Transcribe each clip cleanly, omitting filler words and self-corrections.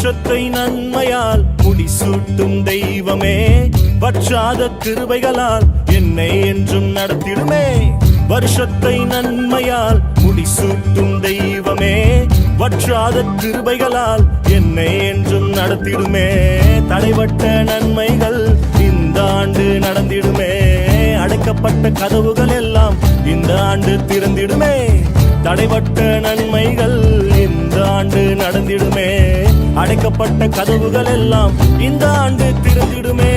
வருஷத்தை நன்மையால் முடிசூட்டும் தெய்வமே, வற்றாத கிருபைகளால் என்னை என்றும் நடத்திடுமே. வருஷத்தை நன்மையால் முடிசூட்டும் தெய்வமே, வற்றாத கிருபைகளால் என்னை என்றும் நடத்திடுமே. தடைபட்ட நன்மைகள் இந்த ஆண்டு நடந்திடுமே, அடைக்கப்பட்ட கதவுகள் எல்லாம் இந்த ஆண்டு திறந்திடுமே. தடைபட்ட நன்மைகள் இந்த ஆண்டு நடந்திடுமே, அடைக்கப்பட்ட கதவுகள் எல்லாம் இந்த ஆண்டு திறந்திடுமே.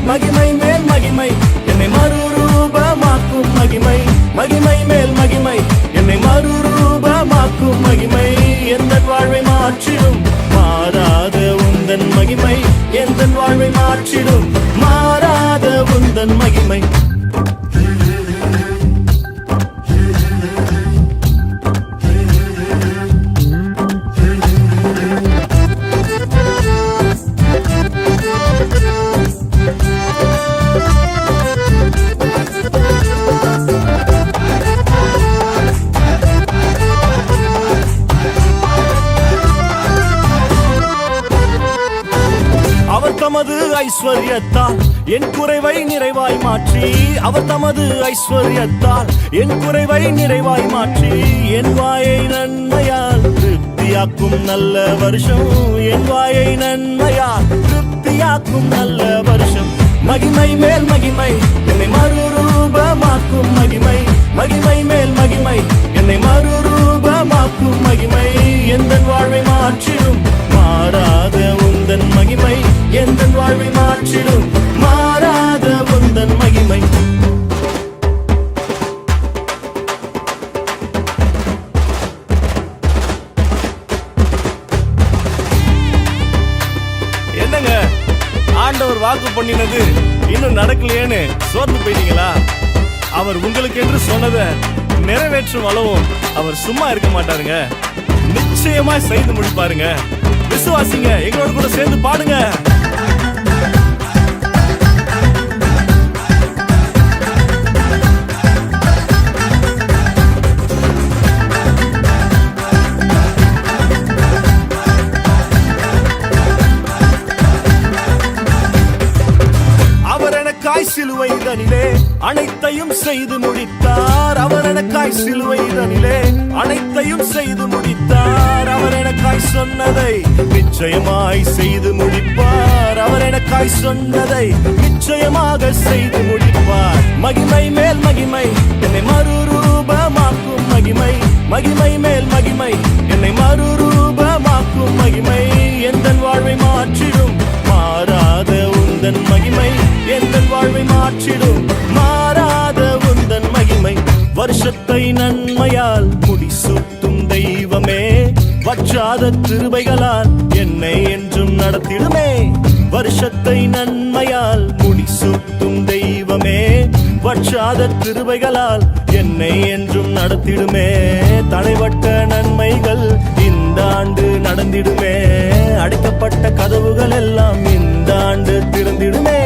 மகிமை மேல் மகிமை என்னை மறுரூபமாக்கும் மகிமை, மகிமை மேல் மகிமை என்னை மறுரூபமாக்கும் மகிமை. எந்த வாழ்வை மாற்றிடும் மாறாத உந்தன் மகிமை, எந்த வாழ்வை மாற்றிடும் மாறாத உந்தன் மகிமை. தமது ஐஸ்வர்யத்தால் என் குறைவை நிறைவாய் மாற்றி, அவர் தமது ஐஸ்வர்யத்தால் என் குறைவை நிறைவாய் மாற்றி, என் வாயை நன்மையால் திருப்தியாக்கும் நல்ல வருஷம், என் வாயை நன்மையால் திருப்தியாக்கும் நல்ல வருஷம். மகிமை மேல் மகிமை என்னை மறுரூபமாக்கும் மகிமை, மகிமை மேல் மகிமை என்னை மறுரூபமாக்கும் மகிமை. எந்த வாழ்வை மாற்றிடும் மாறாத உந்தன் மகிமை, எந்த வாழ்வை மாற்றிடும் மாறாத உந்தன் மகிமை. என்னங்க ஆண்டவர் வாக்கு பண்ணினது இன்னும் நடக்கலையேன்னு சோர்ந்து போயிட்டீங்களா? அவர் உங்களுக்கு என்று சொன்னதை நிறைவேற்றும் அளவும் அவர் சும்மா இருக்க மாட்டாருங்க, நிச்சயமா செய்து முடிப்பாருங்க. விசுவாசிங்க, எங்களோட கூட சேர்ந்து பாடுங்க. சிலுவை தனிலே அனைத்தையும் செய்து முடித்தார், அவர் எனக்காய் சிலுவை தனிலே அனைத்தையும் செய்து முடித்தார். அவர் எனக்காய் சொன்னதை நிச்சயமாய் செய்து முடிப்பார், அவர் எனக்காய் சொன்னதை நிச்சயமாக செய்து முடிப்பார். மகிமை மேல் மகிமை என்னை மறுரூபமாக்கும் மகிமை, மகிமை மேல் மகிமை என்னை மறுரூபமாக்கும் மகிமை. எந்த வாழ்வை மாற்றிடும் மாறாத உந்தன் மகிமை, எந்த வாழ்வை மாற்றிடும் மாறாத உந்தன் மகிமை. வருஷத்தை நன்மையால் முடிசூட்டும் தெய்வமே, வற்றாத கிருபைகளால் என்னை என்றும் நடத்திடுமே. வருஷத்தை நன்மையால் முடிசூட்டும் தெய்வமே, வற்றாத கிருபைகளால் என்னை என்றும் நடத்திடுமே. தடைபட்ட நன்மைகள் இந்த ஆண்டு நடந்திடுமே, அடைக்கப்பட்ட கதவுகள் எல்லாம் இந்த ஆண்டு திறந்திடுமே.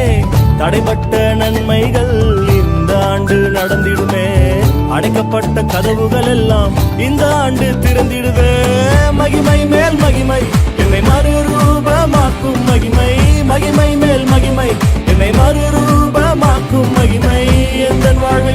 தடைபட்ட நன்மைகள் இந்த ஆண்டு நடந்திடுமே, அடைக்கப்பட்ட கதவுகள் எல்லாம் இந்த ஆண்டு திறந்திடுவே. மகிமை மேல் மகிமை என்னை மறுரூபமாக்கும் மகிமை, மகிமை மேல் மகிமை என்னை மறுரூபமாக்கும் மகிமை. எந்த வாழ்வை